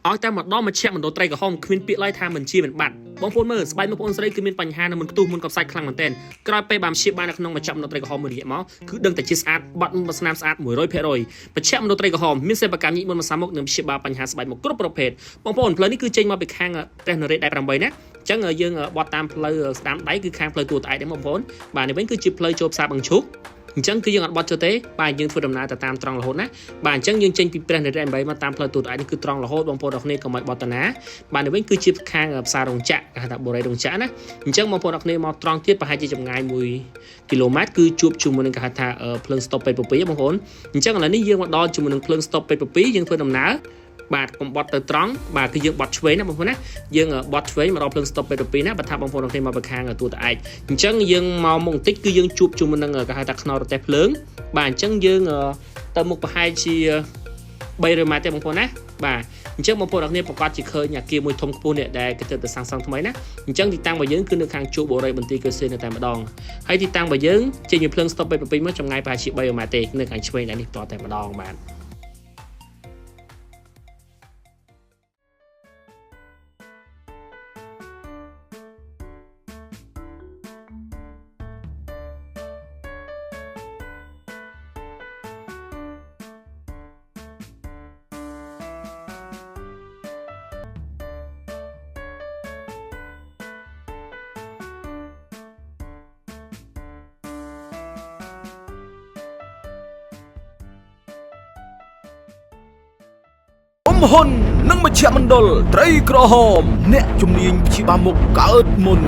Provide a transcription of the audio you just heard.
ឲ្យតែម្ដងមកជាក់មណ្ឌលត្រីក្រហមគ្មានពាក្យឡើយថាមិនជាមិនបាត់បងប្អូនមើលស្បែកបងប្អូនស្រីគឺមានបញ្ហានៅមុនខ្ទុះមុនកប់សាច់ខ្លាំងមែនទែនក្រោយពេលបានព្យាបាលនៅក្នុងមជ្ឈមណ្ឌលត្រីក្រហមមួយរយៈមកគឺដឹងតែជាស្អាតបាត់ស្នាមស្អាត 100% មជ្ឈមណ្ឌលត្រីក្រហមមានសេវាកម្មញិមុនមួយសាមុខនិងព្យាបាលបញ្ហាស្បែកមកគ្រប់ប្រភេទបងប្អូនផ្លូវនេះគឺចេញមកពីខាងព្រះនរេត8ណាអញ្ចឹងយើងបត់តាមផ្លូវស្ដាមដៃគឺខាងផ្លូវទួតឯកដែរបងប្អូនបាទនេះវិញគឺជាផ្លូវចូលផ្សារបង្ឈុកអញ្ចឹងគឺយើងអត់បត់ចូលទេបាទយើងធ្វើដំណើរទៅតាមត្រង់រហូតណាបាទអញ្ចឹងយើងចេញពីព្រះនរេត8មកតាមផ្លូវទូតឯនេះគឺត្រង់រហូតបងប្អូនអរគ្នាកុំឲ្យបត់តាណាបាទនេះវិញគឺជាខាងផ្សាររោងចក្រគេហៅថាបូរីរោងចក្រណាអញ្ចឹងបងប្អូនអរគ្នាមកត្រង់ទៀតប្រហែលជាចម្ងាយ1គីឡូម៉ែត្រគឺជួបជាមួយនឹងគេហៅថាភ្លើងស្តុបពេទ្យពពីបងប្អូនអញ្ចឹងឥឡូវនេះយើងមកដល់ជាមួយនឹងភ្លើងស្តុបពេទ្យពពីយើងធ្វើដំណើរបាទកុំបត់ទៅត្រង់បាទគឺយើងបត់ឆ្វេងណាបងប្អូនណាយើងបត់ឆ្វេងមកដល់ភ្លើងស្តុបពេទ្យពពីណាបើថាបងប្អូនអរគ្នាមកពីខាងទូតឯកអញ្ចឹងយើងមកមុខបន្តិចគឺយើងជួបជាមួយនឹងគេហៅថាខ្នល់រទេះភ្លើងបាទអញ្ចឹងយើងទៅមុខប្រហែលជា300ម៉ែត្រទេបងប្អូនណាបាទអញ្ចឹងបងប្អូនអរគ្នាប្រកាសជាឃើញអាគារមួយធំខ្ពស់នេះដែលគេទៅសាងសង់ថ្មីណាអញ្ចឹងទីតាំងរបស់យើងគឺនៅខាងជួរបូរីបន្ទាយកេសីនៅតែម្ដងហើយទីតាំងរបស់យើងចេញពីភ្លើងស្តុបពេទ្យពពីមកចម្ងាយប្រហែលជា300ម៉ែត្រទេនៅខាងឆ្វេងដែរនេះតតែម្ដងបាទហ៊ុននិងមជ្ឈមណ្ឌលត្រីក្រហមអ្នកជំនាញព្យាបាលមុខកើតមុន